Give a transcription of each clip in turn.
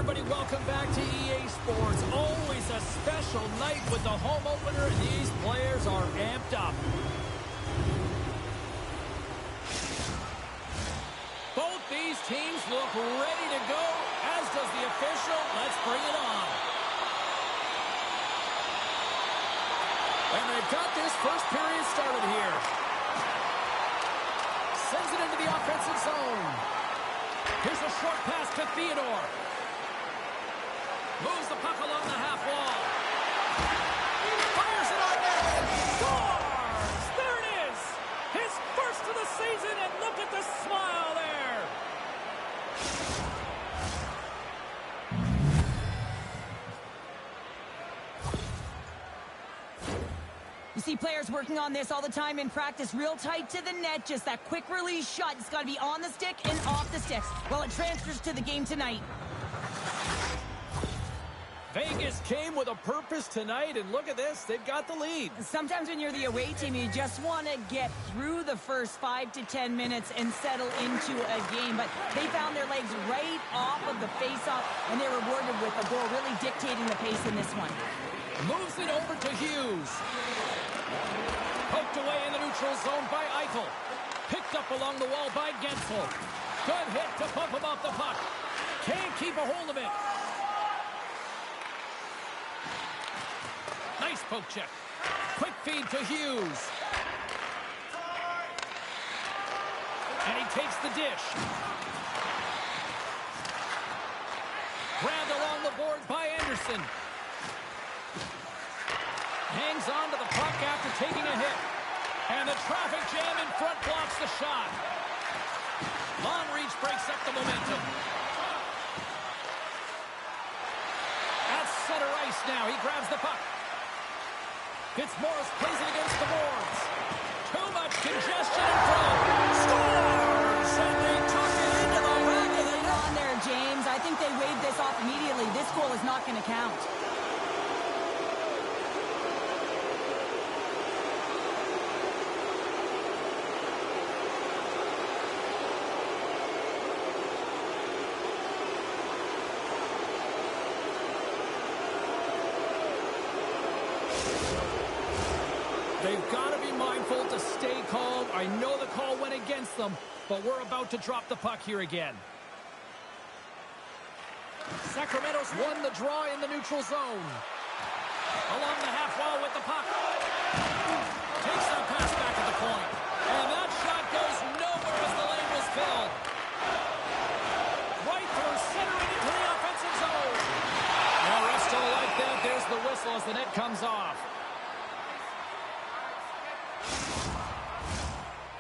everybody, welcome back to EA Sports. Always a special night with the home opener, and these players are amped up. Both these teams look ready to go, as does the official. Let's bring it on. And they've got this first period started here. Sends it into the offensive zone. Here's a short pass to Theodore. Moves the puck along the half wall. Fires it on net. Scores! There it is! His first of the season, and look at the smile there. You see players working on this all the time in practice, real tight to the net, just that quick release shot. It's got to be on the stick and off the stick. Well, it transfers to the game tonight. Vegas came with a purpose tonight, and look at this, they've got the lead. Sometimes when you're the away team, you just want to get through the first 5 to 10 minutes and settle into a game, but they found their legs right off of the face-off, and they're rewarded with a goal, really dictating the pace in this one. Moves it over to Hughes. Poked away in the neutral zone by Eichel. Picked up along the wall by Gensel. Good hit to pump him off the puck. Can't keep a hold of it. Nice poke check. Quick feed to Hughes. And he takes the dish. Grabbed along the boards by Anderson. Hangs on to the puck after taking a hit. And the traffic jam in front blocks the shot. Long reach breaks up the momentum. At center ice now. He grabs the puck. Fitzmaurice plays it against the boards. Too much congestion in front. Scores! And they tuck it into the rack of the net. On there, James. I think they waved this off immediately. This goal is not going to count. They've got to be mindful to stay calm. I know the call went against them, but we're about to drop the puck here again. Sacramento's won the draw in the neutral zone. Along the half wall with the puck. Takes that pass back at the point. And that shot goes nowhere as the lane was filled. Right through center into the offensive zone. Well, rest still like that. There's the whistle as the net comes off.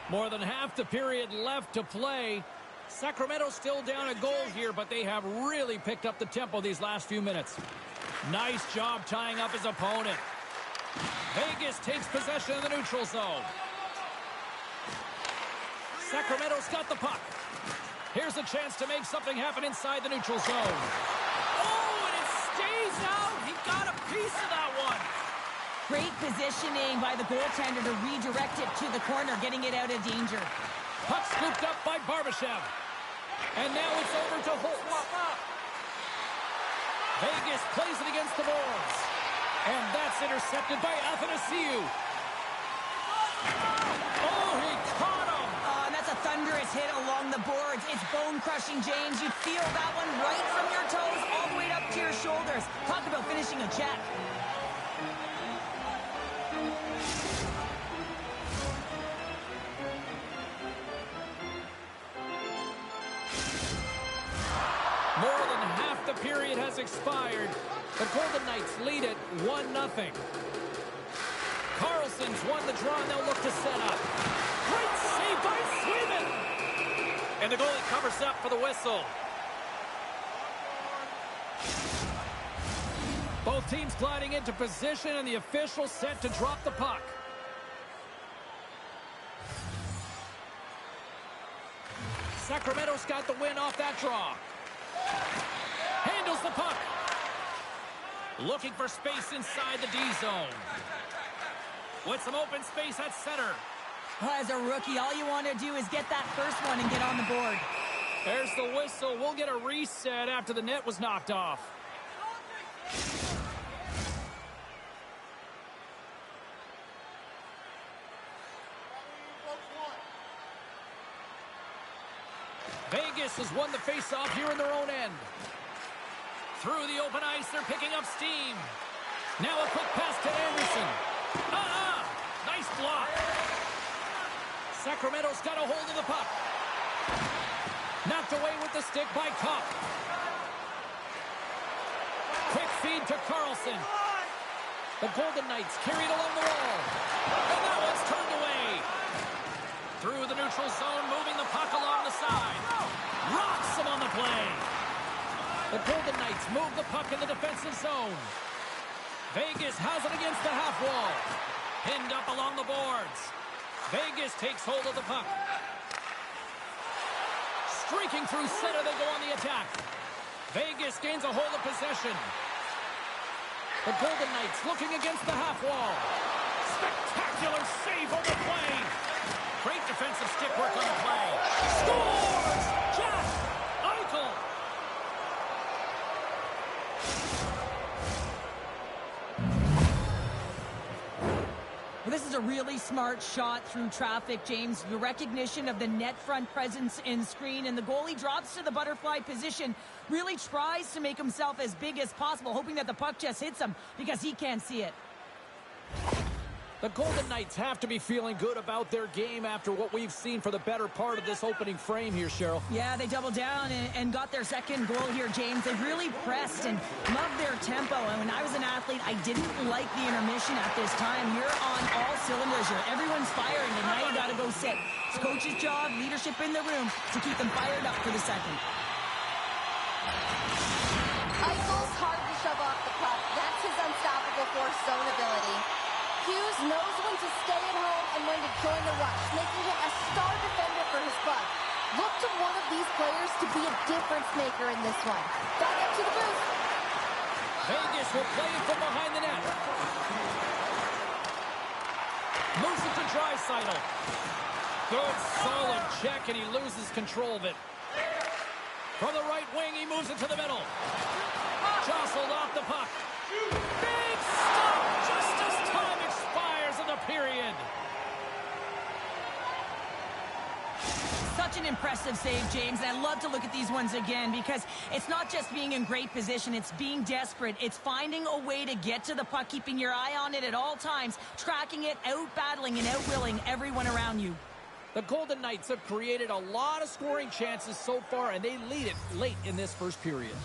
More than half the period left to play. Sacramento still down a goal here, but they have really picked up the tempo these last few minutes. Nice job tying up his opponent. Vegas takes possession of the neutral zone. Sacramento's got the puck. Here's a chance to make something happen inside the neutral zone. Oh, and it stays out. He got a piece of that one. Great positioning by the goaltender to redirect it to the corner, getting it out of danger. Puck scooped up by Barbashev. And now it's over to Holt. Vegas plays it against the boards. And that's intercepted by Athanasiou. Oh, he caught him. And that's a thunderous hit along the boards. It's bone-crushing, James. You feel that one right from your toes all the way up to your shoulders. Talk about finishing a check. More than half the period has expired. The Golden Knights lead it 1-0. Carlson's won the draw, and they'll look to set up. Great save by Sweden! And the goalie covers up for the whistle. Both teams gliding into position, and the official set to drop the puck. Sacramento's got the win off that draw. Handles the puck. Looking for space inside the D zone. With some open space at center. As a rookie, all you want to do is get that first one and get on the board. There's the whistle. We'll get a reset after the net was knocked off. Vegas has won the faceoff here in their own end. Through the open ice, they're picking up steam. Now a quick pass to Anderson. Nice block. Sacramento's got a hold of the puck. Knocked away with the stick by Kopp. Quick feed to Carlson. The Golden Knights carried along the wall. And that one's turned away. Through the neutral zone, moving the puck along the side. Rocks him on the play. The Golden Knights move the puck in the defensive zone. Vegas has it against the half wall. Pinned up along the boards. Vegas takes hold of the puck. Streaking through center, they go on the attack. Vegas gains a hold of possession. The Golden Knights looking against the half wall. Spectacular save on the play. Great defensive stick work on the play. Scores! Jack Eichel. Well, this is a really smart shot through traffic, James. The recognition of the net front presence in screen, and the goalie drops to the butterfly position, really tries to make himself as big as possible, hoping that the puck just hits him because he can't see it. The Golden Knights have to be feeling good about their game after what we've seen for the better part of this opening frame here, Cheryl. Yeah, they doubled down and got their second goal here, James. They really pressed and loved their tempo. And when I was an athlete, I didn't like the intermission at this time. You're on all cylinders here. Everyone's firing, and now you got to go sit. It's coach's job, leadership in the room to keep them fired up for the second. Eichel's hard to shove off the puck. That's his unstoppable force zone ability. Hughes knows when to stay at home and when to join the rush, making him a star defender for his club. Look to one of these players to be a difference maker in this one. Back up to the booth. Vegas will play it from behind the net. Moves it to Draisaitl. Good, solid check, and he loses control of it. From the right wing, he moves it to the middle. Jostled off the puck. Big stop just as time expires in the period. Such an impressive save, James, and I love to look at these ones again because it's not just being in great position, it's being desperate. It's finding a way to get to the puck, keeping your eye on it at all times, tracking it, out-battling and out-willing everyone around you. The Golden Knights have created a lot of scoring chances so far, and they lead it late in this first period.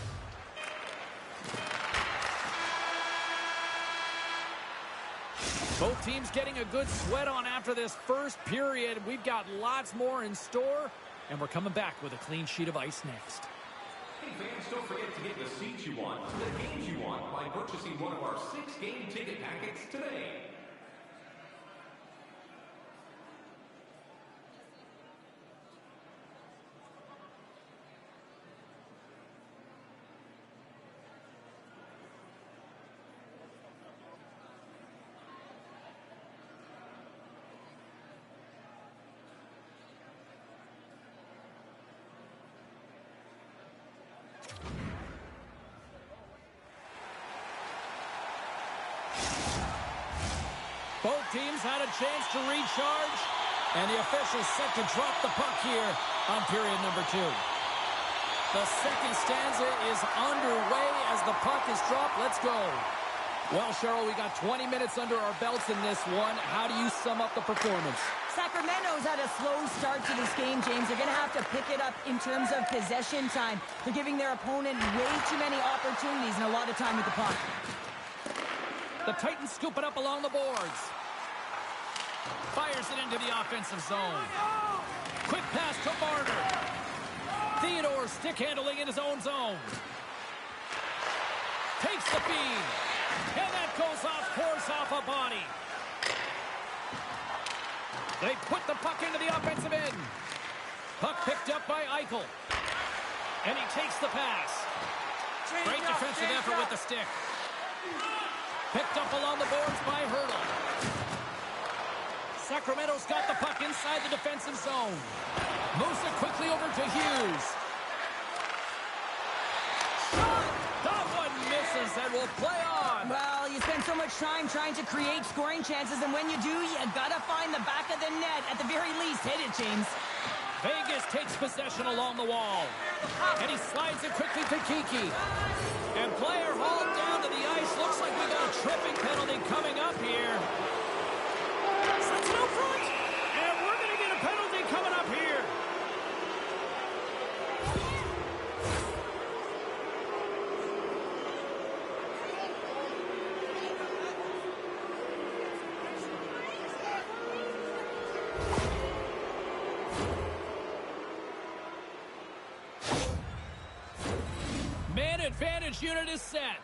Both teams getting a good sweat on after this first period. We've got lots more in store, and we're coming back with a clean sheet of ice next. Hey fans, don't forget to get the seats you want to the games you want by purchasing one of our 6-game ticket packets today. Both teams had a chance to recharge, and the officials set to drop the puck here on period number 2. The second stanza is underway as the puck is dropped. Let's go. Well, Cheryl, we got 20 minutes under our belts in this one. How do you sum up the performance? Sacramento's had a slow start to this game, James. They're going to have to pick it up in terms of possession time. They're giving their opponent way too many opportunities and a lot of time with the puck. The Titans scoop it up along the boards. Fires it into the offensive zone. Quick pass to Marner. Theodore stick handling in his own zone. Takes the feed. And that goes off, course off a body. They put the puck into the offensive end. Puck picked up by Eichel. And he takes the pass. Great defensive effort with the stick. Picked up along the boards by Hurdle. Sacramento's got the puck inside the defensive zone. Moves it quickly over to Hughes. Play on. Well, you spend so much time trying to create scoring chances, and when you do, you gotta find the back of the net. At the very least, hit it, James. Vegas takes possession along the wall. And he slides it quickly to Kiki. And player hauled down to the ice. Looks like we got a tripping penalty coming up here. Sets it out front. And we're going to get a penalty coming up here. Man advantage unit is set.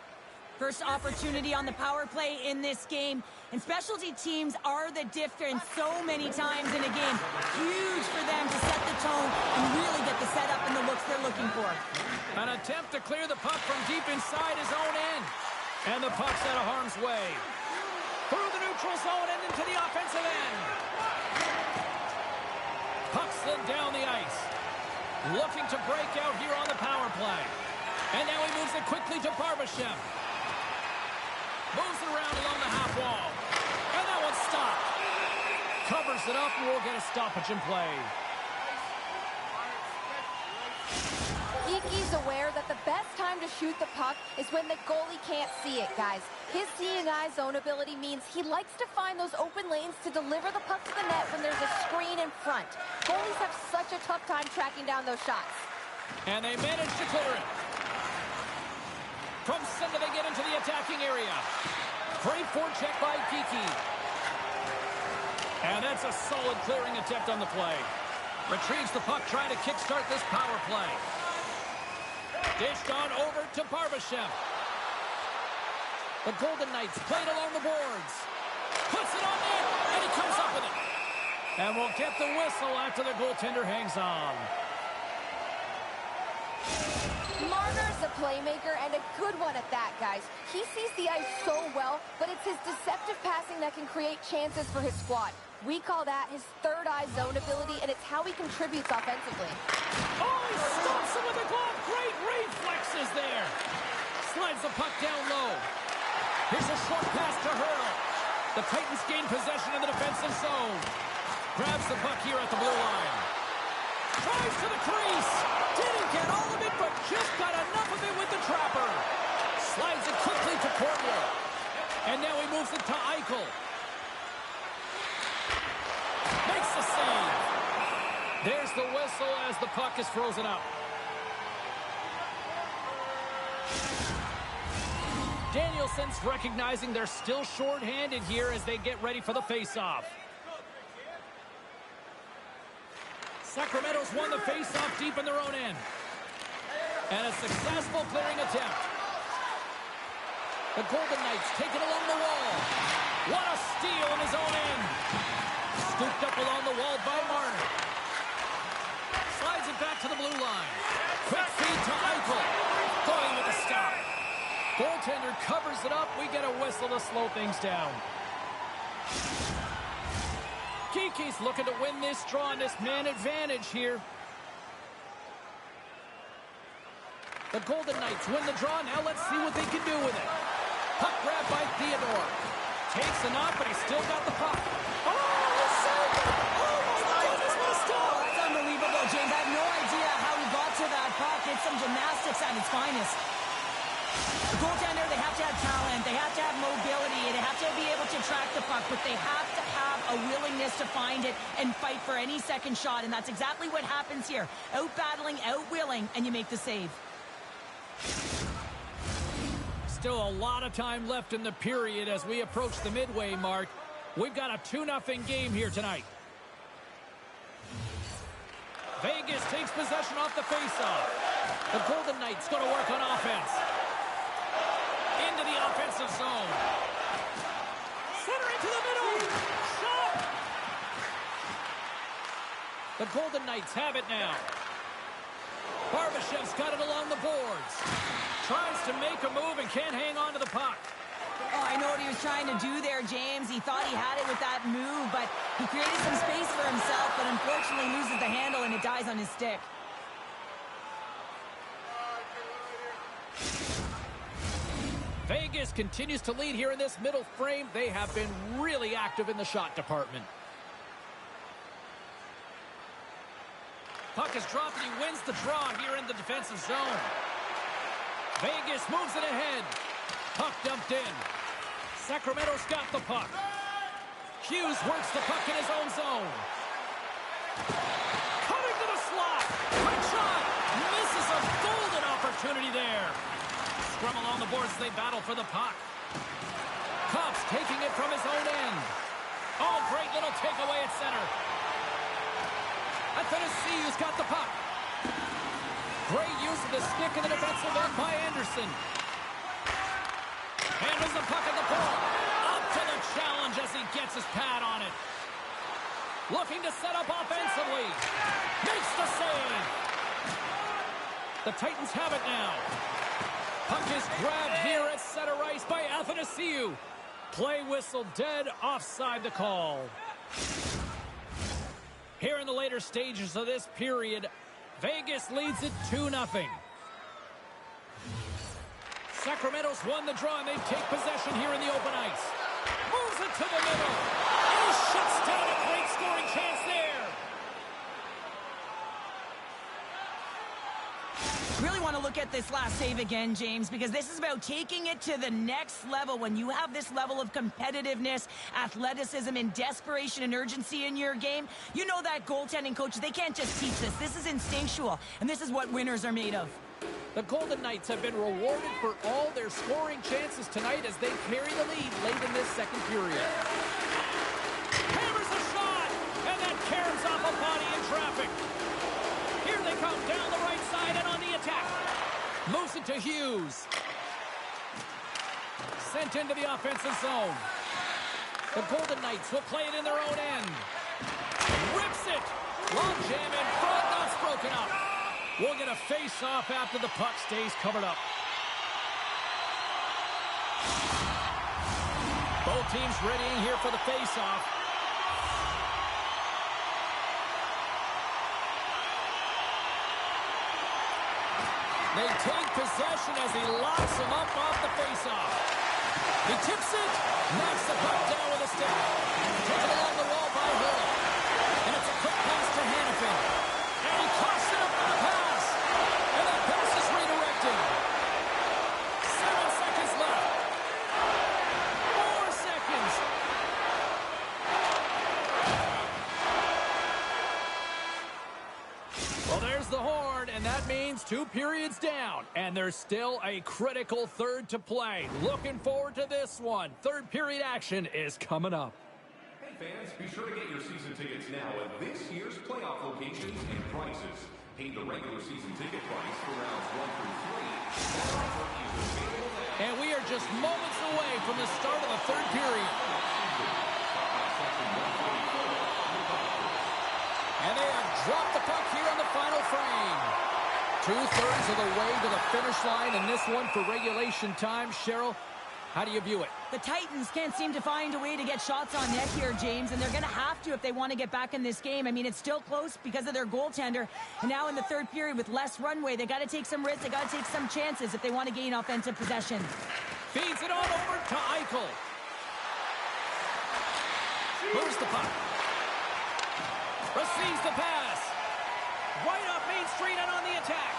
First opportunity on the power play in this game. And specialty teams are the difference so many times in a game. Huge for them to set the tone and really get the setup and the looks they're looking for. An attempt to clear the puck from deep inside his own end. And the puck's out of harm's way. Through the neutral zone and into the offensive end. Puck slid down the ice. Looking to break out here on the power play. And now he moves it quickly to Barbashev. Moves it around along the half wall. And that one's stopped. Covers it up and we'll get a stoppage in play. Kiki's aware that the best time to shoot the puck is when the goalie can't see it, guys. His seeing eye zone ability means he likes to find those open lanes to deliver the puck to the net when there's a screen in front. Goalies have such a tough time tracking down those shots. And they manage to clear it. From center, they get into the attacking area. Great forecheck by Kiki. And that's a solid clearing attempt on the play. Retrieves the puck, trying to kickstart this power play. Dished on over to Barbashev. The Golden Knights played along the boards. Puts it on net, and he comes up with it. And we'll get the whistle after the goaltender hangs on. Marner's a playmaker, and a good one at that, guys. He sees the ice so well, but it's his deceptive passing that can create chances for his squad. We call that his third eye zone ability, and it's how he contributes offensively. Oh, he stops him with a glove. Great reflexes there. Slides the puck down low. Here's a short pass to Hurdle. The Titans gain possession in the defensive zone. Grabs the puck here at the blue line. Drives to the crease. Didn't get all of it, but just got enough of it with the trapper. Slides it quickly to Portland. And now he moves it to Eichel. Makes the save. There's the whistle as the puck is frozen up. Danielson's recognizing they're still short-handed here as they get ready for the face-off. Sacramento's won the face-off deep in their own end. And a successful clearing attempt. The Golden Knights take it along the wall. What a steal in his own end. Scooped up along the wall by Marner. Slides it back to the blue line. Quick feed to Eichel. Going with a stop. Goaltender covers it up. We get a whistle to slow things down. Kiki's looking to win this draw on this man advantage here. The Golden Knights win the draw. Now let's see what they can do with it. Puck grab by Theodore. Takes a knock, but he's still got the puck. Oh, he saved it! Oh, my goodness, missed it! That's unbelievable, James. I have no idea how he got to that puck. It's some gymnastics at its finest. The goaltender, they have to have talent, they have to have mobility, they have to be able to track the puck, but they have to have a willingness to find it and fight for any second shot, and that's exactly what happens here. Out-battling, out-willing, and you make the save. Still a lot of time left in the period as we approach the midway mark. We've got a 2-0 game here tonight. Vegas takes possession off the faceoff. The Golden Knights go to work on offense. Into the offensive zone. Center into the middle. Shot. The Golden Knights have it now. Barbashev's got it along the boards. Tries to make a move and can't hang on to the puck. Oh, I know what he was trying to do there, James. He thought he had it with that move, but he created some space for himself, but unfortunately loses the handle and it dies on his stick. Vegas continues to lead here in this middle frame. They have been really active in the shot department. Puck is dropped and he wins the draw here in the defensive zone. Vegas moves it ahead. Puck dumped in. Sacramento's got the puck. Hughes works the puck in his own zone. Coming to the slot. Quick shot. Misses a golden opportunity there. Scrum along the boards as they battle for the puck. Cops taking it from his own end. Oh, great little takeaway at center. Athanasiou's got the puck. Great use of the stick in the defensive end by Anderson. Handles the puck at the point. Up to the challenge as he gets his pad on it. Looking to set up offensively. Makes the save. The Titans have it now. Puck is grabbed here at center ice by Athanasiou. Play whistle dead, offside the call. Here in the later stages of this period, Vegas leads it 2-0. Sacramento's won the draw, and they take possession here in the open ice. Moves it to the middle. And he shuts down a great scoring chance there. Really want to look at this last save again, James, because this is about taking it to the next level. When you have this level of competitiveness, athleticism, and desperation and urgency in your game, you know that goaltending coaches, they can't just teach this. This is instinctual, and this is what winners are made of. The Golden Knights have been rewarded for all their scoring chances tonight as they carry the lead late in this second period. Hammers a shot, and that caroms off a body in traffic. Here they come down the right side and on the attack. Moves it to Hughes. Sent into the offensive zone. The Golden Knights will play it in their own end. Rips it. Long jam in front. That's broken up. We'll get a face-off after the puck stays covered up. Both teams readying here for the face-off. They take possession as he locks him up off the face-off. He tips it, knocks the puck down with a stick. Taken along the wall by Hill. And it's a quick pass to Hannafin. And he coughs it up with the pass. And that pass is redirected. 7 seconds left. 4 seconds. Well, there's the horn, and that means 2 periods down. And there's still a critical third to play. Looking forward to this one. Third period action is coming up. Hey fans, be sure to get your season tickets now at this year's playoff locations and prices. Pay the regular season ticket price for rounds 1 through 3. That offer is available now. And we are just moments away from the start of the third period. And they have dropped the puck here on the final frame. 2/3 of the way to the finish line in this one for regulation time. Cheryl, how do you view it? The Titans can't seem to find a way to get shots on net here, James, and they're going to have to if they want to get back in this game. I mean, it's still close because of their goaltender. And now in the third period with less runway, they got to take some risks. They got to take some chances if they want to gain offensive possession. Feeds it on over to Eichel. Moves the puck. Receives the pass. Right off Main Street and on the attack.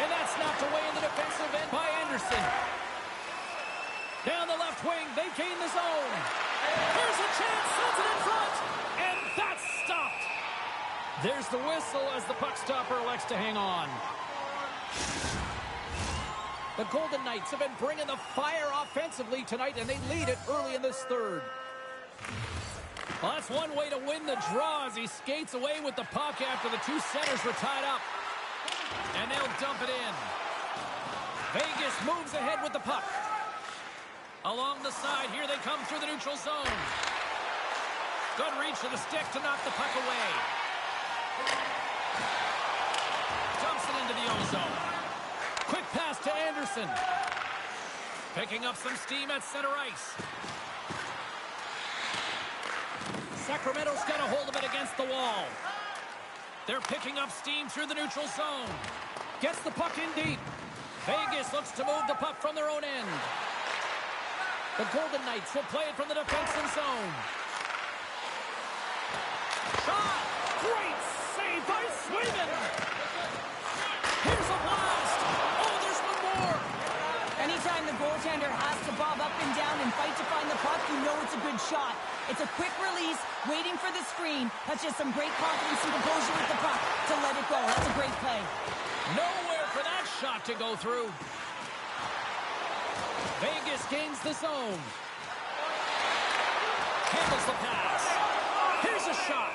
And that's knocked away in the defensive end by Anderson. Down the left wing, they gain the zone. Here's a chance, sends it in front. And that's stopped. There's the whistle as the puck stopper elects to hang on. The Golden Knights have been bringing the fire offensively tonight, and they lead it early in this third. Well, that's one way to win the draw as he skates away with the puck after the 2 centers were tied up. And they'll dump it in. Vegas moves ahead with the puck. Along the side, here they come through the neutral zone. Good reach to the stick to knock the puck away. Dumps it into the O-zone. Quick pass to Anderson. Picking up some steam at center ice. Sacramento's got a hold of it against the wall. They're picking up steam through the neutral zone. Gets the puck in deep. Vegas looks to move the puck from their own end. The Golden Knights will play it from the defensive zone. Shot! Great save by Swayman! Here's a blast! Oh, there's one more! Anytime the goaltender has to bob up and down and fight to find the puck, you know it's a good shot. It's a quick release, waiting for the screen. That's just some great confidence and composure with the puck to let it go. That's a great play. Nowhere for that shot to go through. Vegas gains the zone. Handles the pass. Here's a shot.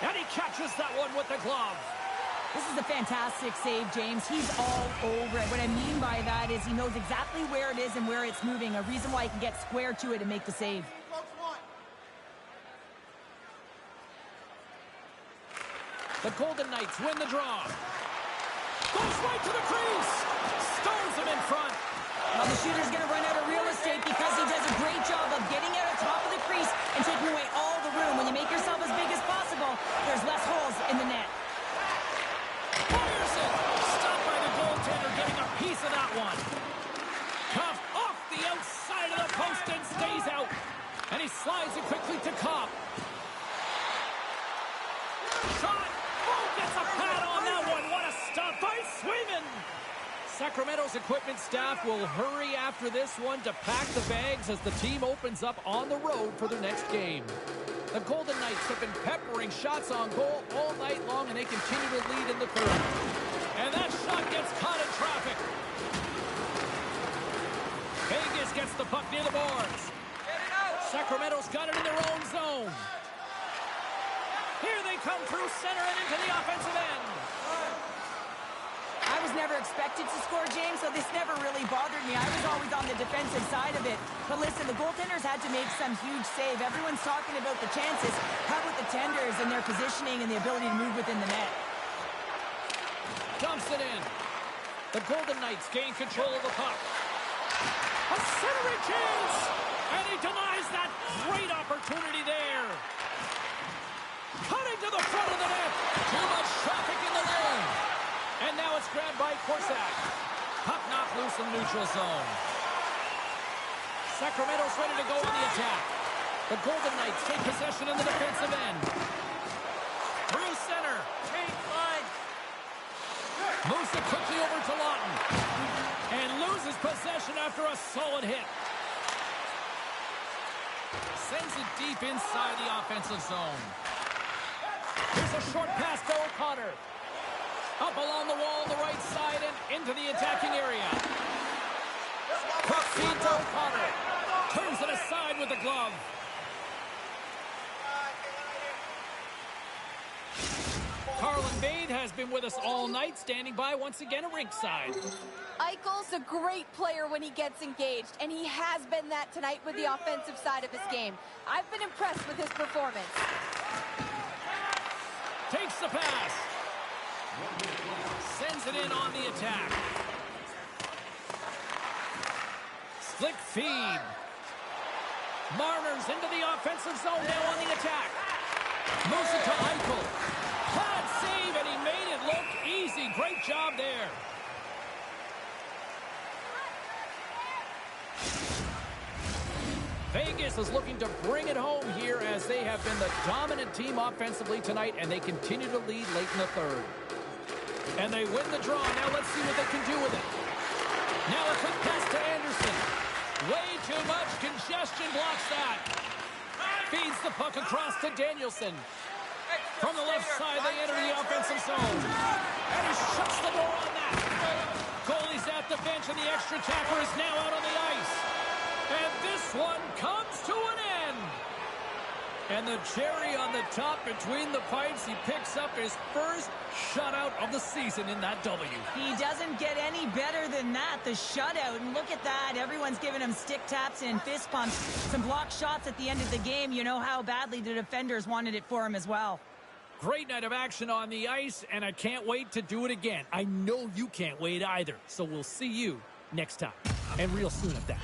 And he catches that one with the glove. This is a fantastic save, James. He's all over it. What I mean by that is he knows exactly where it is and where it's moving. A reason why he can get square to it and make the save. The Golden Knights win the draw. Goes right to the crease. Stones him in front. Well, the shooter's going to run out of real estate because he does a great job of getting out of top of the crease and taking away all the room. When you make yourself as big as possible, there's less holes in the net. Fires it. Stopped by the goaltender, getting a piece of that one. Cuffed off the outside of the post and stays out. And he slides it quickly to Kopp. Shot. Oh, gets a pad on that one. What a stop by Swayman. Sacramento's equipment staff will hurry after this one to pack the bags as the team opens up on the road for their next game. The Golden Knights have been peppering shots on goal all night long, and they continue to lead in the third. And that shot gets caught in traffic. Vegas gets the puck near the boards. Sacramento's got it in their own zone. Here they come through center and into the offensive end. I was never expected to score, James, so this never really bothered me. I was always on the defensive side of it. But listen, the goaltenders had to make some huge save. Everyone's talking about the chances. How about the tenders and their positioning and the ability to move within the net? Dumps it in. The Golden Knights gain control of the puck. A centering chance! And he denies that great opportunity there. Cutting to the front of the net. Too much traffic in the lane. And now it's grabbed by Korsak. Puck knocked loose in neutral zone. Sacramento's ready to go on the attack. The Golden Knights take possession in the defensive end. Through center. Moves it quickly over to Lawton. And loses possession after a solid hit. Sends it deep inside the offensive zone. Here's a short pass to O'Connor. Up along the wall on the right side and into the attacking area. Quick feed to O'Connor. Turns it aside with the glove. Carlin Bade has been with us all night, standing by once again at ringside. Eichel's a great player when he gets engaged, and he has been that tonight with the offensive side of his game. I've been impressed with his performance. Takes the pass. Sends it in on the attack. Slick feed. Marner's into the offensive zone now on the attack. Moves it to Eichel. Pad save, and he made it look easy. Great job there. Vegas is looking to bring it home here as they have been the dominant team offensively tonight, and they continue to lead late in the third. And they win the draw. Now let's see what they can do with it. Now a quick pass to Anderson. Way too much congestion blocks that. Feeds the puck across to Danielson. From the left side, they enter the offensive zone. And he shuts the door on that. Goalie's at the bench, and the extra tapper is now out on the ice. And this one comes to an end. And the cherry on the top between the pipes, he picks up his first shutout of the season in that W. He doesn't get any better than that, the shutout. And look at that. Everyone's giving him stick taps and fist pumps. Some blocked shots at the end of the game. You know how badly the defenders wanted it for him as well. Great night of action on the ice, and I can't wait to do it again. I know you can't wait either. So we'll see you next time. And real soon at that.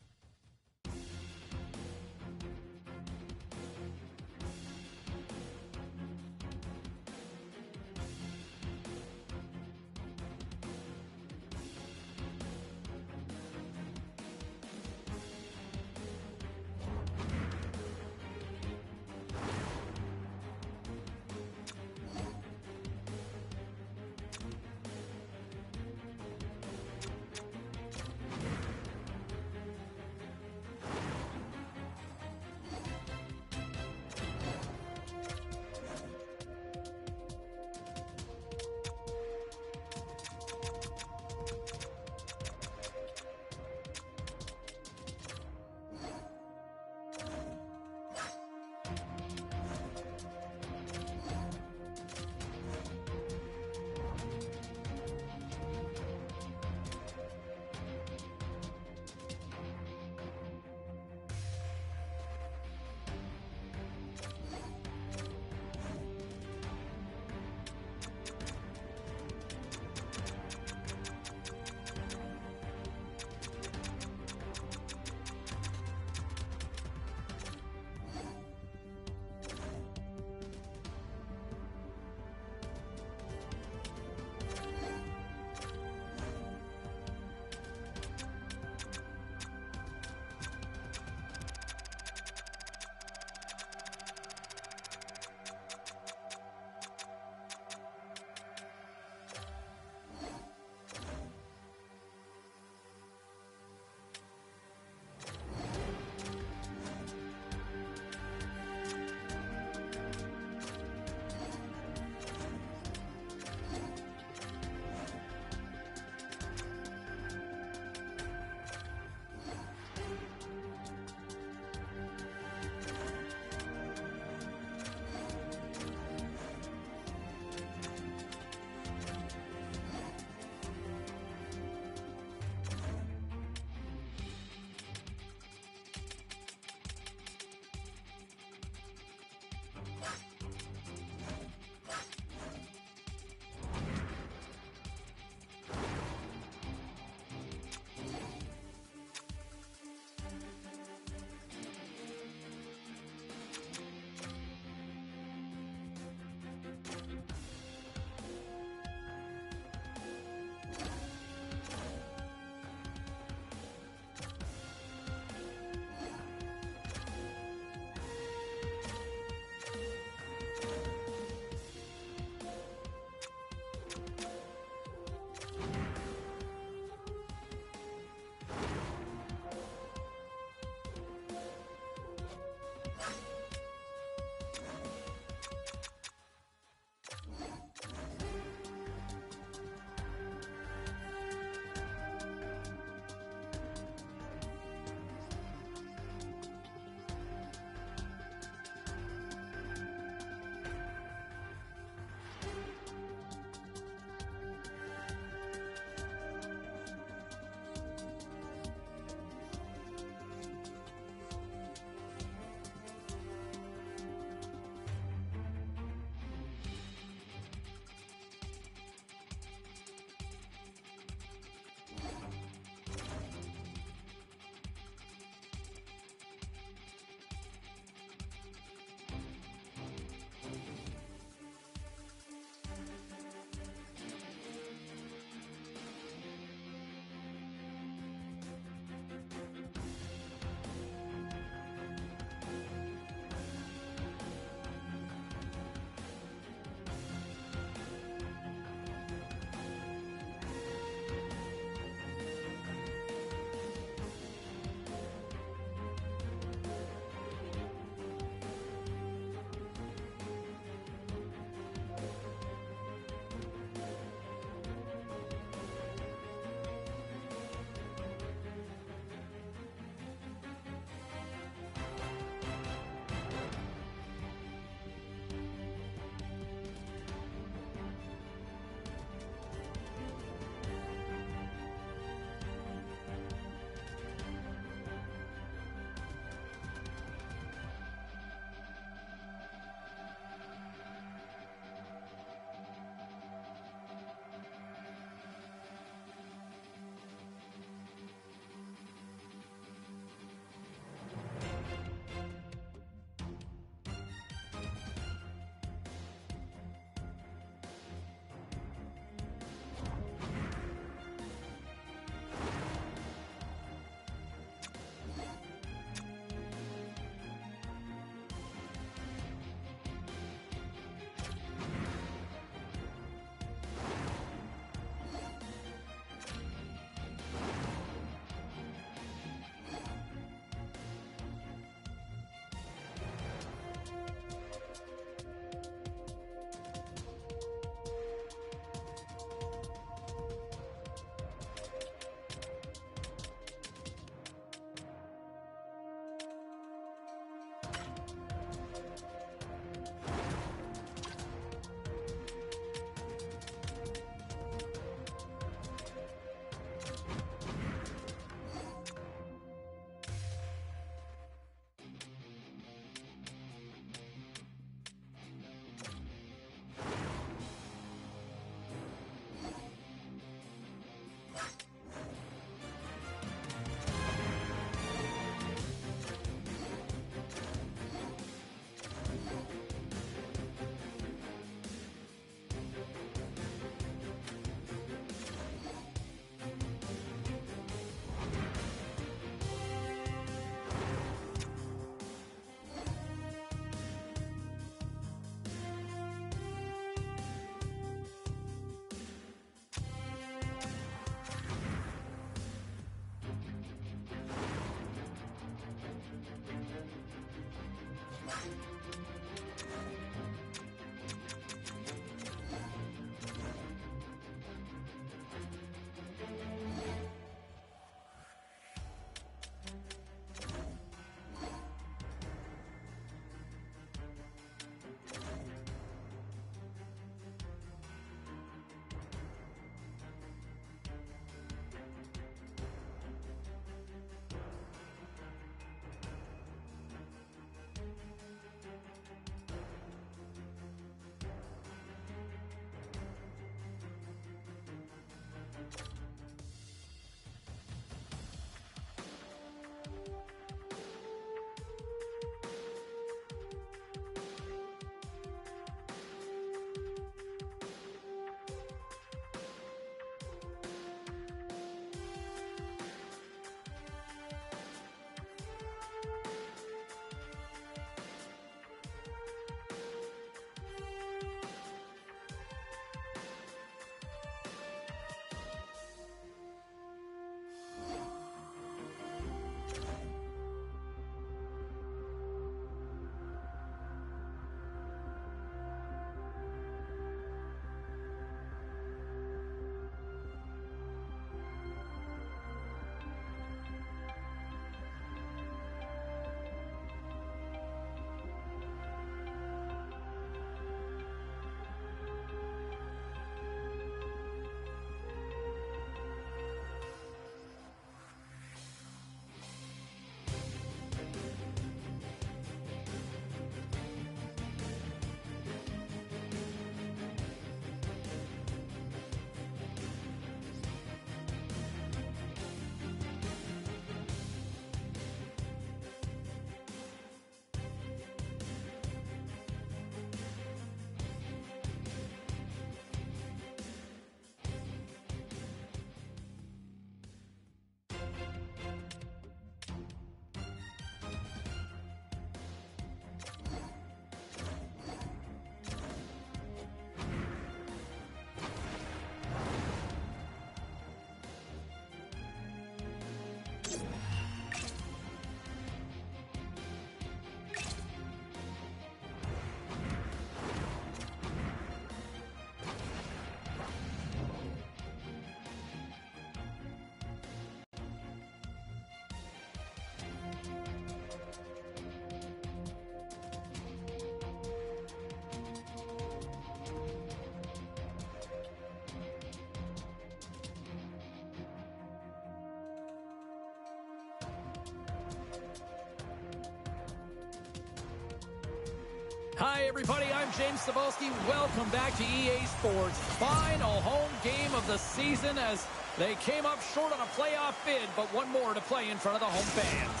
Hi, everybody. I'm James Cebulski. Welcome back to EA Sports. Final home game of the season as they came up short on a playoff bid, but one more to play in front of the home fans.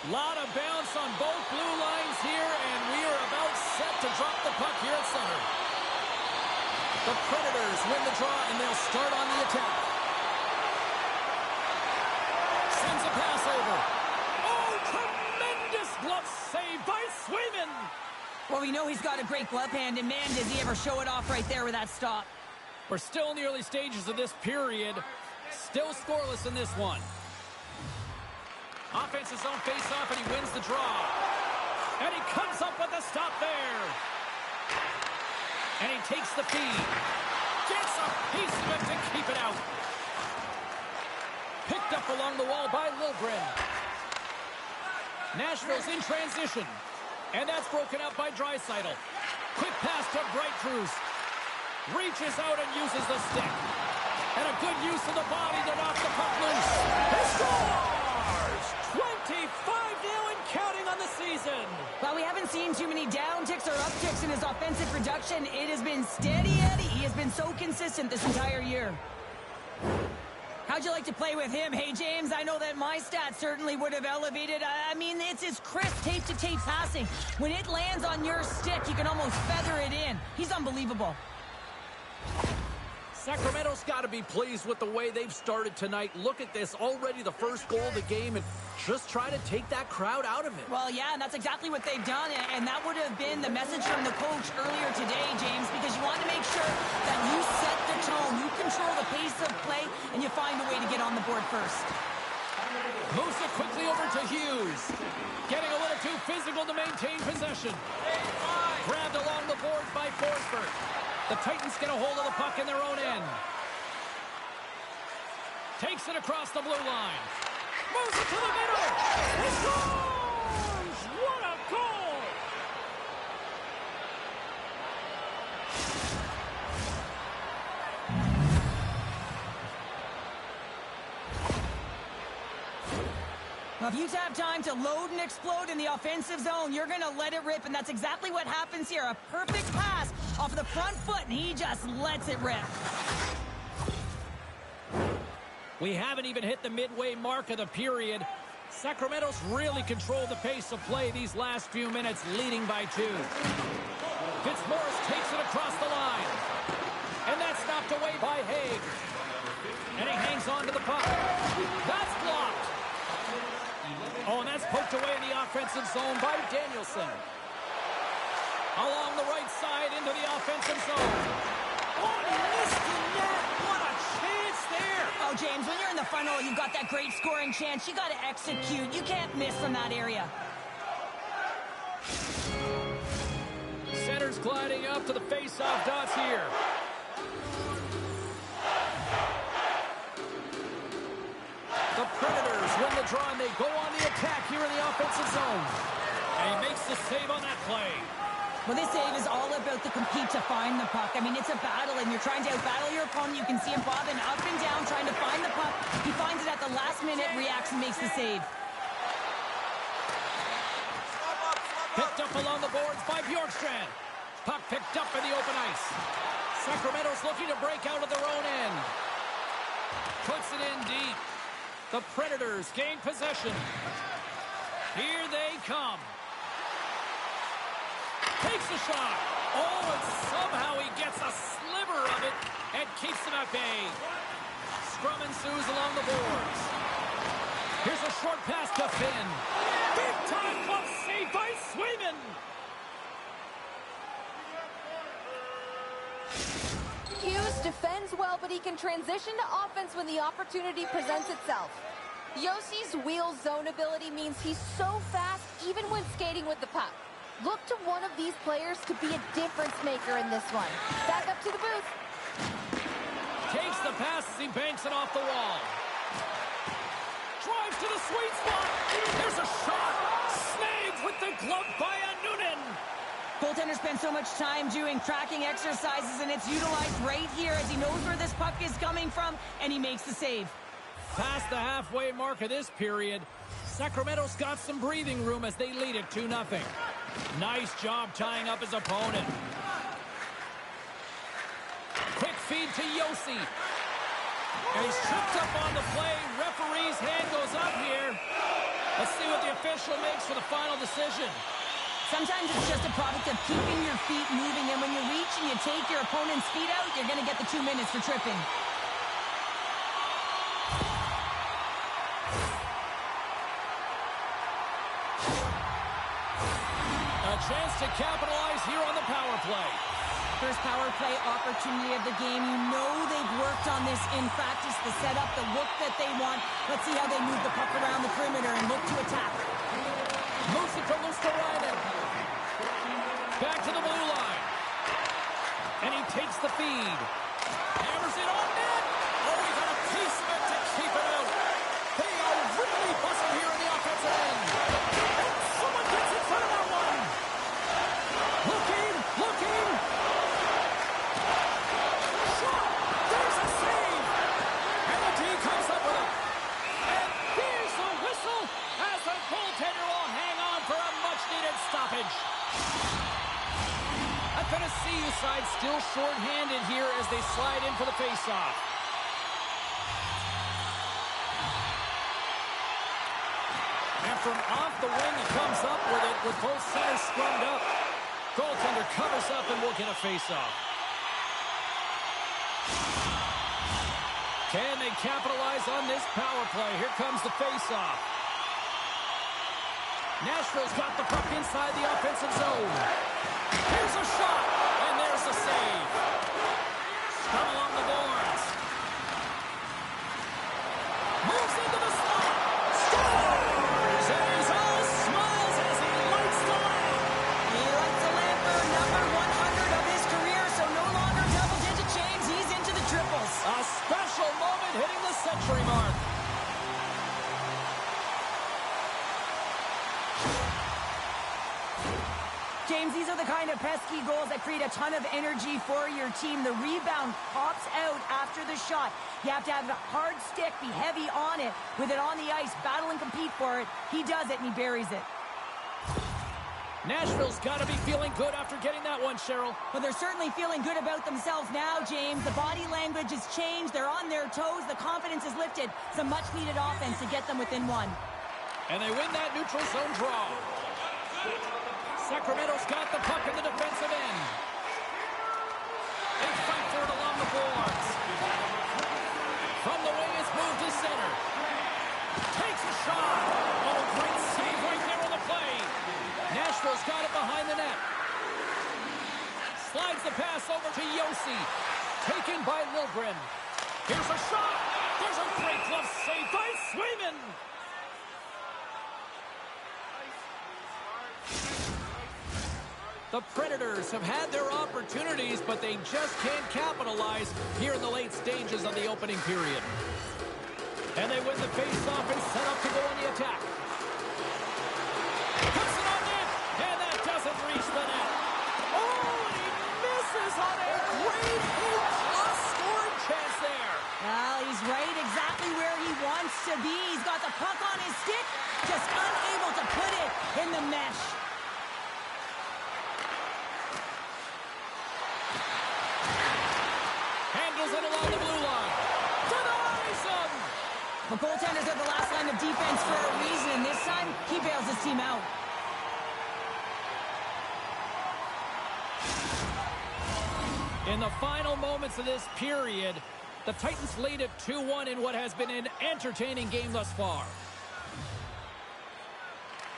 Lot of bounce on both blue lines here, and we are about set to drop the puck here at center. The Predators win the draw, and they'll start on the attack. Sends a pass over. Oh, tremendous glove save by Swayman. Well, we know he's got a great glove hand, and man, does he ever show it off right there with that stop. We're still in the early stages of this period. Still scoreless in this one. Offense's own face-off, and he wins the draw. And he comes up with a stop there. And he takes the feed. Gets a piece of it to keep it out. Picked up along the wall by Liljegren. Nashville's in transition. And that's broken up by Draisaitl. Quick pass to Bright-Cruz. Reaches out and uses the stick. And a good use of the body to knock the puck loose. He scores! 25 now and counting on the season. While we haven't seen too many downticks or upticks in his offensive production, it has been steady Eddie. He has been so consistent this entire year. How'd you like to play with him? Hey, James, I know that my stats certainly would have elevated. I mean, it's his crisp tape-to-tape passing. When it lands on your stick, you can almost feather it in. He's unbelievable. Sacramento's got to be pleased with the way they've started tonight. Look at this, already the first goal of the game, and just try to take that crowd out of it. Well, yeah, and that's exactly what they've done, and that would have been the message from the coach earlier today, James, because you want to make sure that you set the tone, you control the pace of play, and you find a way to get on the board first. Moves it quickly over to Hughes. Getting a little too physical to maintain possession. Grabbed along the boards by Forsberg. The Titans get a hold of the puck in their own end. Takes it across the blue line. Moves it to the middle. He scores! What a goal! Well, if you have time to load and explode in the offensive zone, you're going to let it rip, and that's exactly what happens here. A perfect pass off of the front foot, and he just lets it rip. We haven't even hit the midway mark of the period. Sacramento's really controlled the pace of play these last few minutes, leading by 2. Fitzmaurice takes it across the line. And that's knocked away by Haig. And he hangs on to the puck. That's blocked. Oh, and that's poked away in the offensive zone by Danielson. Along the right side into the offensive zone. Oh, he missed the net. What a chance there. Oh, James, when you're in the front row, you've got that great scoring chance. You got to execute. You can't miss from that area. Center's gliding up to the face-off dots here. The Predators win the draw, and they go on the attack here in the offensive zone. And he makes the save on that play. Well, this save is all about the compete to find the puck. I mean, it's a battle, and you're trying to outbattle your opponent. You can see him bobbing up and down, trying to find the puck. He finds it at the last minute, reacts, and makes the save. Picked up along the boards by Bjorkstrand. Puck picked up in the open ice. Sacramento's looking to break out of their own end. Puts it in deep. The Predators gain possession. Here they come. Takes a shot. Oh, and somehow he gets a sliver of it and keeps them at bay. Scrum ensues along the boards. Here's a short pass to Finn. Big time glove save by Swayman. Hughes defends well, but he can transition to offense when the opportunity presents itself. Yossi's wheel zone ability means he's so fast even when skating with the puck. Look to one of these players to be a difference maker in this one. Back up to the booth. Takes the pass as he banks it off the wall. Drives to the sweet spot. There's a shot. Snagged with the glove by a Noonan. Goaltender spends so much time doing tracking exercises, and it's utilized right here as he knows where this puck is coming from, and he makes the save. Past the halfway mark of this period, Sacramento's got some breathing room as they lead it 2-0. Nice job tying up his opponent. Quick feed to Yossi. And he's tripped up on the play. Referee's hand goes up here. Let's see what the official makes for the final decision. Sometimes it's just a product of keeping your feet moving, and when you reach and you take your opponent's feet out, you're going to get the 2 minutes for tripping. A chance to capitalize here on the power play. First power play opportunity of the game. You know they've worked on this in practice, the setup, the look that they want. Let's see how they move the puck around the perimeter and look to attack. Moves it to Luskarainen. Back to the blue line. And he takes the feed. Hammers it on net. Oh, he got a piece of it to keep it out. They are really buzzing here in the offensive end. And someone gets in front of that one. Looking. Shot. There's a save. And the D comes up with it. And here's the whistle as the goaltender will hang on for a much-needed stoppage. A Tennessee side still short-handed here as they slide in for the face-off. And from off the wing, he comes up with it with both centers scrummed up. Goaltender covers up and will get a face-off. Can they capitalize on this power play? Here comes the face-off. Nashville's got the puck inside the offensive zone. Here's a shot, and there's the save. Come along the boards. Moves into the slot. Scores! And he's all smiles as he lights the lamp. He lights the lamp for number 100 of his career, so no longer double-digit chains. He's into the triples. A special moment hitting the century mark. James, these are the kind of pesky goals that create a ton of energy for your team. The rebound pops out after the shot. You have to have a hard stick, be heavy on it, with it on the ice, battle and compete for it. He does it, and he buries it. Nashville's got to be feeling good after getting that one, Cheryl. Well, they're certainly feeling good about themselves now, James. The body language has changed. They're on their toes. The confidence is lifted. Some much-needed offense to get them within one. And they win that neutral zone draw. Sacramento's got the puck in the defensive end. They fight for it along the boards. From the wing, it's moved to center. Takes a shot. Oh, great save right there on the play. Nashville's got it behind the net. Slides the pass over to Yossi. Taken by Liljegren. Here's a shot. There's a great glove save by Swayman. The Predators have had their opportunities, but they just can't capitalize here in the late stages of the opening period. And they win the face-off and set up to go on the attack. Puts it on net, and that doesn't reach the net. Oh, and he misses on a great scoring chance there. Well, he's right exactly where he wants to be. He's got the puck on his stick, just unable to put it in the mesh. Handles it along the blue line. Denies him! The goaltenders are the last line of defense for a reason. This time, he bails his team out. In the final moments of this period, the Titans lead at 2-1 in what has been an entertaining game thus far.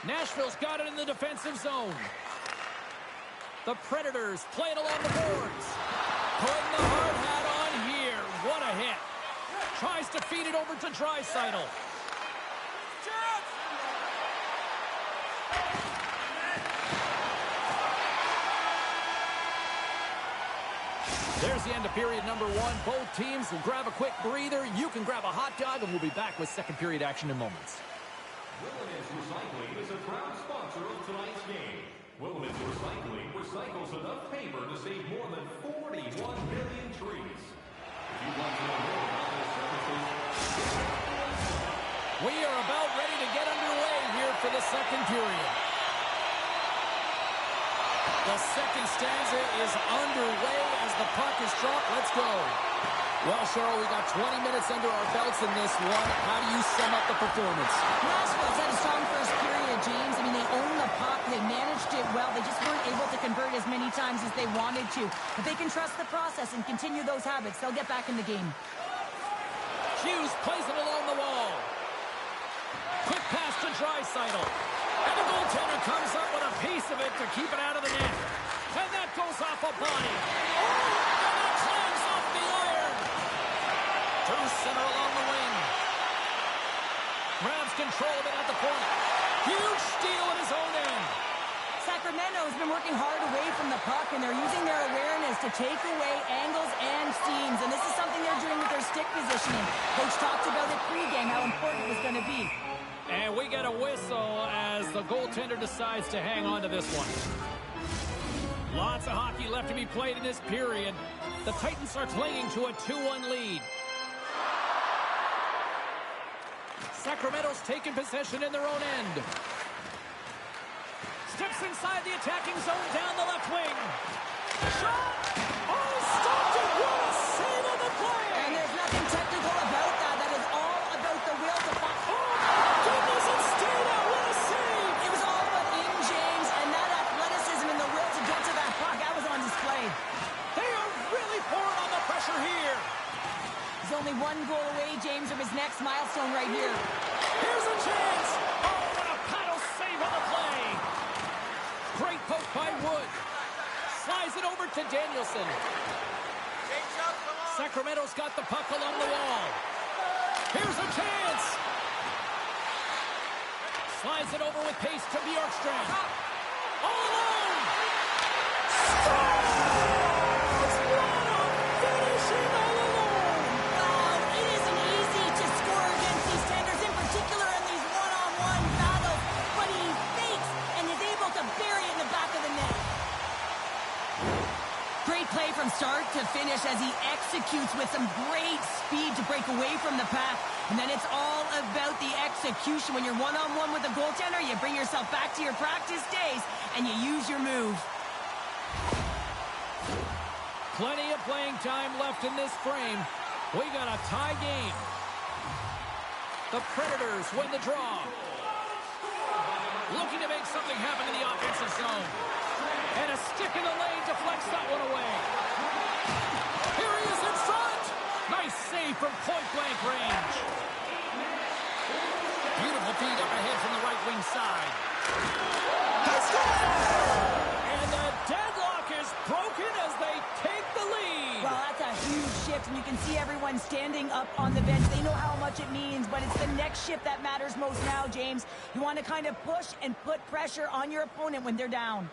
Nashville's got it in the defensive zone. The Predators playing along the boards. Putting the hard hat on here. What a hit. Tries to feed it over to Draisaitl. There's the end of period number one. Both teams will grab a quick breather. You can grab a hot dog, and we'll be back with second period action in moments. Willemins Recycling is a proud sponsor of tonight's game. Willemins Recycling recycles enough paper to save more than 41 million trees. If you'd like to know more about their services, we are about ready to get underway for the second period. The second stanza is underway as the puck is dropped. Let's go. Well, Cheryl, we got 20 minutes under our belts in this one. How do you sum up the performance? Nashville's had a strong first period, James. I mean, they owned the puck. They managed it well. They just weren't able to convert as many times as they wanted to. If they can trust the process and continue those habits, they'll get back in the game. Hughes plays it along the wall. Quick pass to Draisaitl. And the goaltender comes up with a piece of it to keep it out of the net. And that goes off a body. Oh, and that climbs off the iron. To center along the wing. Grabs control of it at the point. Huge steal at his own end. Sacramento has been working hard away from the puck, and they're using their awareness to take away angles and seams. And this is something they're doing with their stick positioning. Coach talked about it pregame, how important it was going to be. And we get a whistle as the goaltender decides to hang on to this one. Lots of hockey left to be played in this period. The Titans are clinging to a 2-1 lead. Sacramento's taking possession in their own end. Steps inside the attacking zone down the left wing. Shot! Oh, stopped it! What a save on the play! And there's nothing technical about that. That is all about the will to fight. Oh, my goodness, it stayed out! What a save! It was all but in, James, and that athleticism and the will to get to that puck, that was on display. They are really pouring on the pressure here. He's only one goal away, James, from his next milestone right here. Here's a chance! Oh, what a paddle save on the play! Great poke by Wood. Slides it over to Danielson. Sacramento's got the puck along the wall. Here's a chance! Slides it over with pace to Bjorkstrand. All alone! Scores! What a finishing all alone! Wow, it isn't easy to score against these tenders, in particular in these one-on-one battles, but he fakes and is able to bury it in the back of the net. Great play from start to finish as he executes with some great speed to break away from the pack. And then it's all about the execution. When you're one-on-one with a goaltender, you bring yourself back to your practice days and you use your move. Plenty of playing time left in this frame. We got a tie game. The Predators win the draw. Looking to make something happen in the offensive zone. And a stick in the lane deflects that one away. Here he is in front. Nice save from point-blank range. Beautiful feed up ahead from the right wing side. And the deadlock is broken as they take the lead. Well, that's a huge shift, and you can see everyone standing up on the bench. They know how much it means, but it's the next shift that matters most now, James. You want to kind of push and put pressure on your opponent when they're down.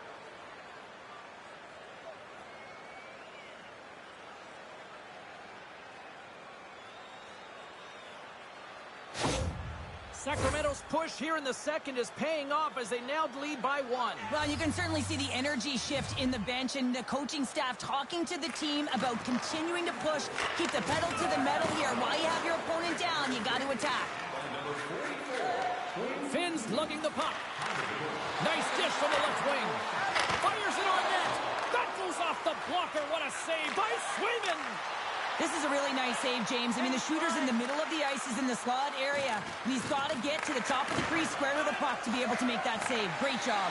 Sacramento's push here in the second is paying off as they now lead by 1. Well, you can certainly see the energy shift in the bench and the coaching staff talking to the team about continuing to push, keep the pedal to the metal here. While you have your opponent down, you got to attack. Finn's lugging the puck. Nice dish from the left wing. Fires it on net. That goes off the blocker. What a save by Swayman. This is a really nice save, James. I mean, the shooter's in the middle of the ice. He's in the slot area. And he's got to get to the top of the crease, square to the puck to be able to make that save. Great job.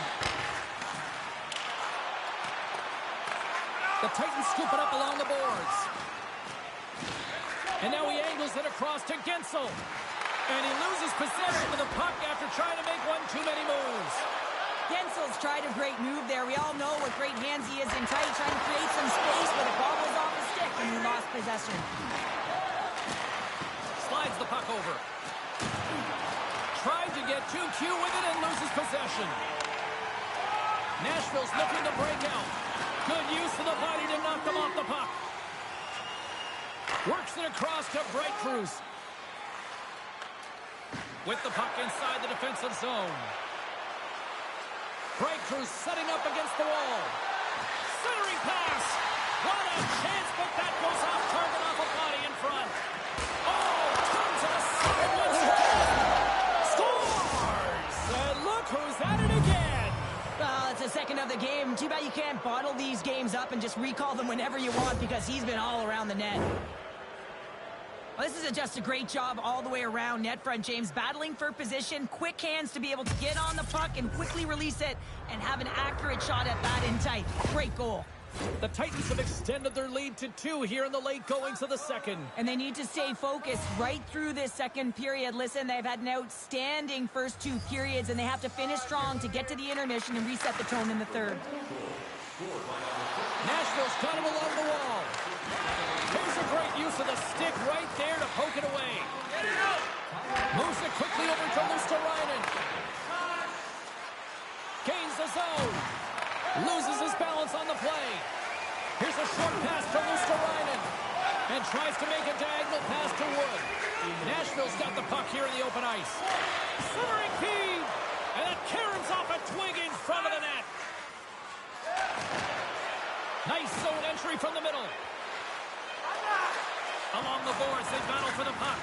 The Titans scoop it up along the boards. And now he angles it across to Gensel. And he loses possession of the puck after trying to make one too many moves. Gensel's tried a great move there. We all know what great hands he is in tight, trying to create some space, but it bobbles off his stick and he lost possession. Slides the puck over. Tried to get too cute with it and loses possession. Nashville's looking to break out. Good use of the body to knock them off the puck. Works it across to Breakthrough. With the puck inside the defensive zone. Breakthrough setting up against the wall. Centering pass. What a chance, but that goes off target off a body in front. Oh, tons of a second one. Scores! And the game. Too bad you can't bottle these games up and just recall them whenever you want, because he's been all around the net. Well, this is just a great job all the way around net front, James. Battling for position, quick hands to be able to get on the puck and quickly release it and have an accurate shot at that in tight. Great goal. The Titans have extended their lead to 2 here in the late goings of the second. And they need to stay focused right through this second period. Listen, they've had an outstanding first 2 periods, and they have to finish strong to get to the intermission and reset the tone in the third. Nashville's got him along the wall. Here's a great use of the stick right there to poke it away. Moves it quickly over to Luosterainen. Gains the zone. Loses his balance on the play. Here's a short pass to Luosterainen. And tries to make a diagonal pass to Wood. Nashville's got the puck here in the open ice. Centering feed. And it caroms off a twig in front of the net. Nice zone entry from the middle. Along the boards, they battle for the puck.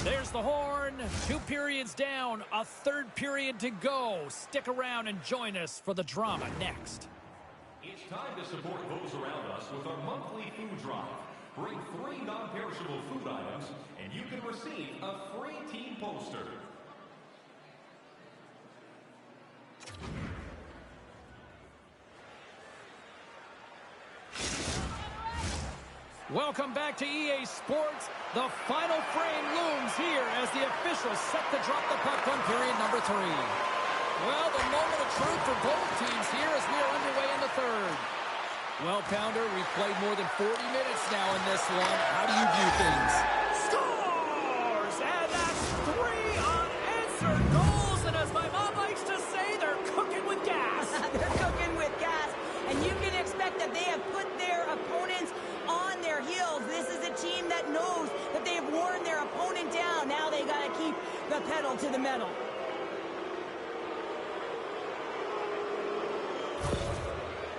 There's the horn. 2 periods down, a third period to go. Stick around and join us for the drama next. It's time to support those around us with our monthly food drive. Bring 3 non-perishable food items, and you can receive a free team poster. Welcome back to EA Sports. The final frame looms here as the officials set to drop the puck on period number 3. Well, the moment of truth for both teams here as we are underway in the third. Well, Pounder, we've played more than 40 minutes now in this one. How do you view things? Scores! And that's 3 unanswered goals. And as my mom likes to say, they're cooking with gas. They're cooking with gas. And you can expect that they have put their opponents on their heels. This is a team that knows that they have worn their opponent down. Now they got to keep the pedal to the metal.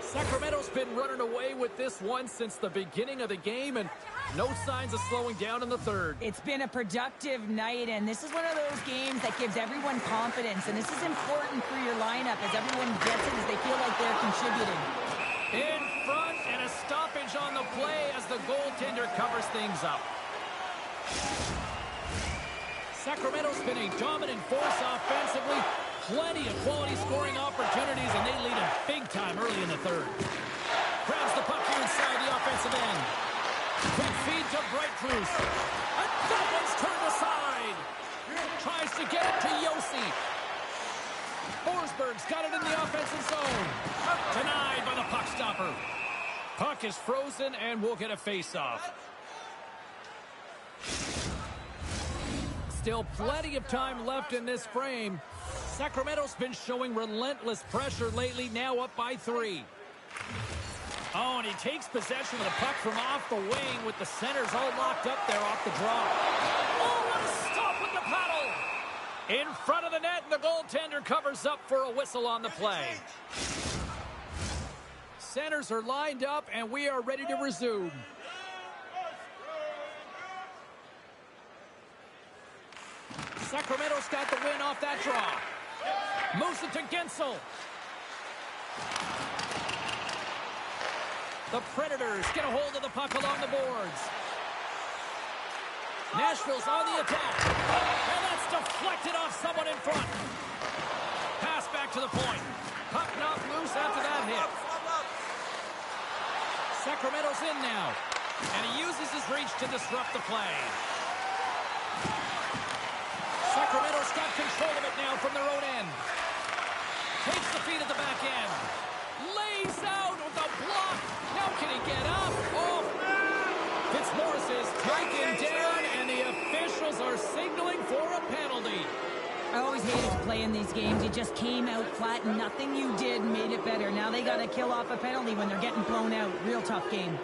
Sacramento's been running away with this one since the beginning of the game, and no signs of slowing down in the third. It's been a productive night, and this is one of those games that gives everyone confidence, and this is important for your lineup as everyone gets it, as they feel like they're contributing. In front, and a stoppage on the play as the goaltender covers things up. Sacramento's been a dominant force offensively. Plenty of quality scoring opportunities, and they lead it big time early in the third. Grabs the puck here inside the offensive end. Quick feed to Breitfus. And that one's turned aside. Tries to get it to Yossi. Forsberg's got it in the offensive zone. Denied by the puck stopper. Puck is frozen, and we'll get a face-off. Still plenty of time left in this frame. Sacramento's been showing relentless pressure lately, now up by 3. Oh, and he takes possession of the puck from off the wing with the centers all locked up there off the draw. Oh, what a stop with the paddle! In front of the net, and the goaltender covers up for a whistle on the play. Centers are lined up, and we are ready to resume. Sacramento's got the win off that draw. Moves it to Gensel. The Predators get a hold of the puck along the boards. Nashville's on the attack. And that's deflected off someone in front. Pass back to the point. Puck knocked loose after that hit. Sacramento's in now. And he uses his reach to disrupt the play. Sacramento's got control of it now from their own end. Takes the feed at the back end. Lays out with a block. Now can he get up? Oh! Fitzmaurice is taken down, and the officials are signaling for a penalty. I always hated to play in these games. You just came out flat, and nothing you did made it better. Now they got to kill off a penalty when they're getting blown out. Real tough game.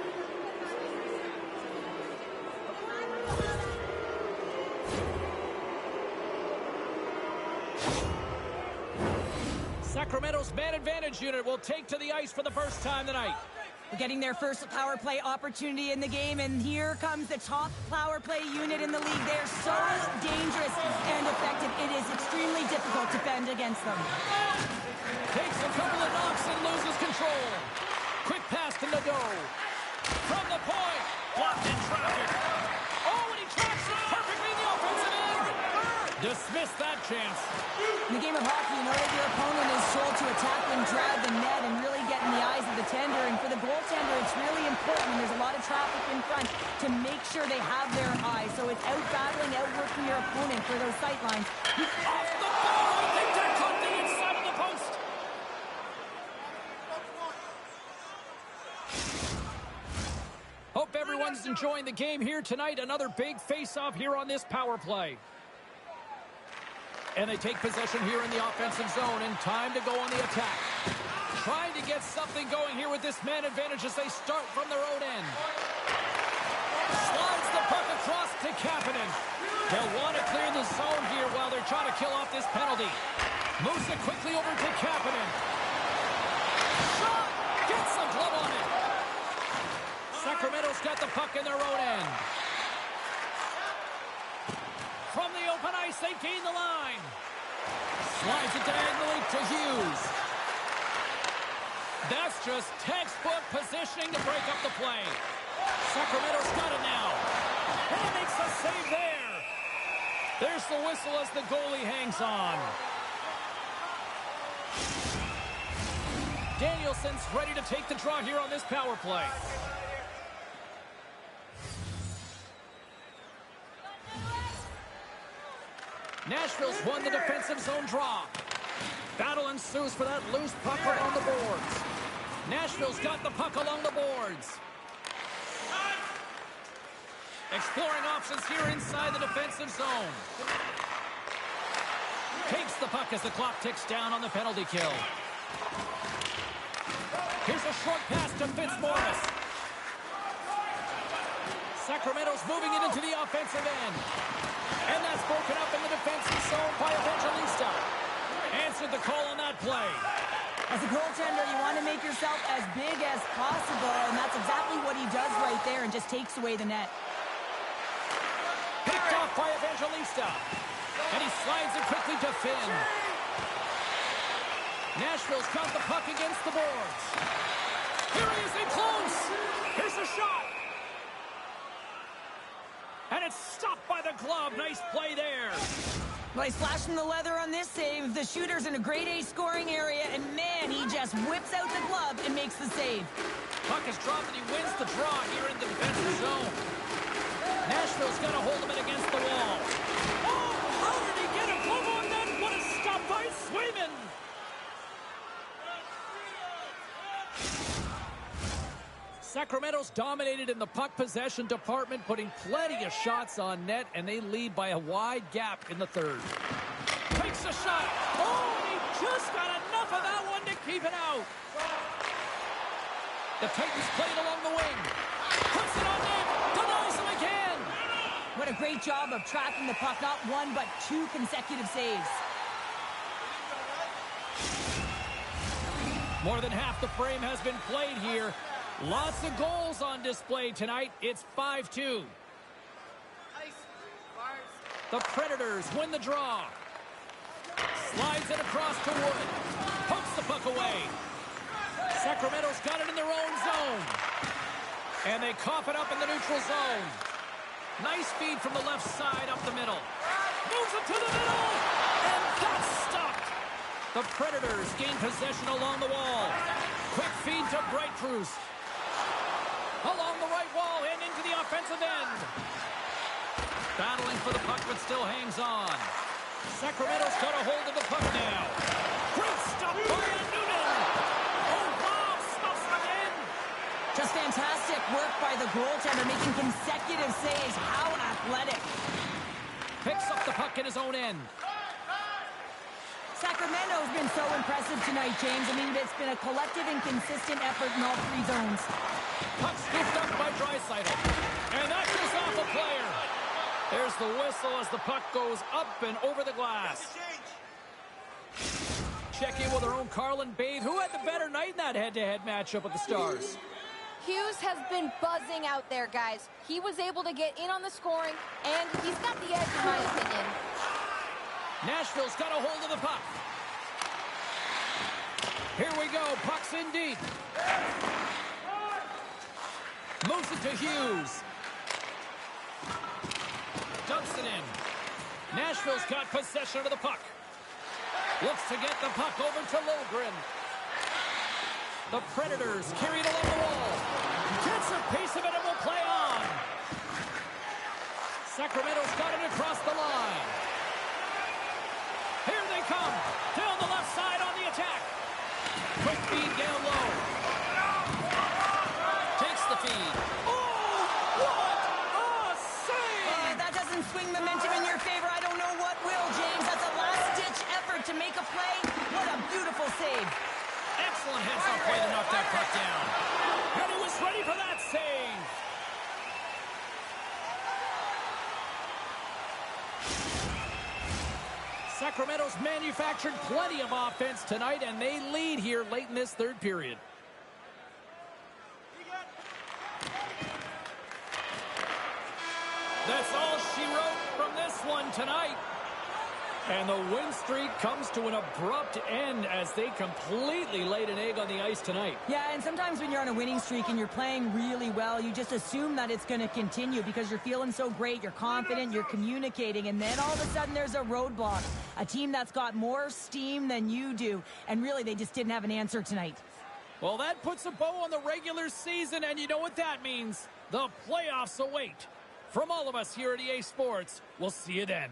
Sacramento's man advantage unit will take to the ice for the first time tonight. Getting their first power play opportunity in the game, and here comes the top power play unit in the league. They're so dangerous and effective. It is extremely difficult to defend against them. Takes a couple of knocks and loses control. Quick pass to Nadeau. From the point. Blocked in traffic. Oh, and he tracks it perfectly in the offensive end. Dismissed that chance. In the game of hockey, you know that your opponent is told to attack and drive the net and really get in the eyes of the tender. And for the goaltender, it's really important when there's a lot of traffic in front to make sure they have their eyes. So it's out-battling, outworking your opponent for those sight lines. Off the ball. I think they're caught the inside of the post. Hope everyone's enjoying the game here tonight. Another big face-off here on this power play. And they take possession here in the offensive zone, and time to go on the attack. Trying to get something going here with this man advantage as they start from their own end. Slides the puck across to Kapanen. They'll want to clear the zone here while they're trying to kill off this penalty. Moves it quickly over to Kapanen. Shot! Gets the glove on it. Sacramento's got the puck in their own end. From the open ice, they gain the line. Slides it diagonally to Hughes. That's just textbook positioning to break up the play. Sacramento's got it now. And he makes a save there. There's the whistle as the goalie hangs on. Danielson's ready to take the draw here on this power play. Nashville's won the defensive zone draw. Battle ensues for that loose puck along the boards. Nashville's got the puck along the boards. Exploring options here inside the defensive zone. Takes the puck as the clock ticks down on the penalty kill. Here's a short pass to Fitzmaurice. Sacramento's moving it into the offensive end. And that's broken up in the defensive zone by Evangelista. Answered the call on that play. As a goaltender, you want to make yourself as big as possible, and that's exactly what he does right there and just takes away the net. Picked off by Evangelista. And he slides it quickly to Finn. Nashville's got the puck against the boards. Here he is in close. Here's a shot. And it's stopped by the glove. Nice play there. Well, he's flashing the leather on this save. The shooter's in a grade A scoring area, and man, he just whips out the glove and makes the save. Puck is dropped and he wins the draw here in the defensive zone. Nashville's got a hold of it against the wall. Oh, how did he get a glove on that? What a stop by Swayman. Sacramento's dominated in the puck possession department, putting plenty of shots on net, and they lead by a wide gap in the third. Takes a shot. Oh, and he just got enough of that one to keep it out. The Titans play it along the wing. Puts it on net. Denies him again. What a great job of tracking the puck. Not one, but two consecutive saves. More than half the frame has been played here. Lots of goals on display tonight. It's 5-2. The Predators win the draw. Slides it across to Wood. Pokes the puck away. Sacramento's got it in their own zone. And they cough it up in the neutral zone. Nice feed from the left side up the middle. Moves it to the middle. And that's stopped. The Predators gain possession along the wall. Quick feed to Breitfrus. Along the right wall and into the offensive end. Battling for the puck, but still hangs on. Sacramento's got a hold of the puck now. Great stop by Noonan. Oh, wow, stuffs it in. Just fantastic work by the goaltender, making consecutive saves. How athletic. Picks up the puck in his own end. Sacramento's been so impressive tonight, James. I mean, it's been a collective and consistent effort in all three zones. Puck scooped up by Draisaitl. And that goes off a player. There's the whistle as the puck goes up and over the glass. Check in with our own Carlin Bade, who had the better night in that head-to-head matchup with the Stars. Hughes has been buzzing out there, guys. He was able to get in on the scoring, and he's got the edge, in my opinion. Nashville's got a hold of the puck. Here we go. Puck's in deep. Moves it to Hughes. Dumps it in. Nashville's got possession of the puck. Looks to get the puck over to Logren. The Predators carry it along the wall. Gets a piece of it and will play on. Sacramento's got it across the line. Here they come. Down the left side on the attack. Quick feed down low. Takes the feed. Oh, what a save! That doesn't swing momentum in your favor. I don't know what will, James. That's a last-ditch effort to make a play. What a beautiful save. Excellent heads-up play to knock that puck down. And he was ready for that save. Sacramento's manufactured plenty of offense tonight, and they lead here late in this third period. That's all she wrote from this one tonight. And the win streak comes to an abrupt end as they completely laid an egg on the ice tonight. Yeah, and sometimes when you're on a winning streak and you're playing really well, you just assume that it's going to continue because you're feeling so great, you're confident, you're communicating, and then all of a sudden there's a roadblock. A team that's got more steam than you do, and really they just didn't have an answer tonight. Well, that puts a bow on the regular season, and you know what that means. The playoffs await. From all of us here at EA Sports, we'll see you then.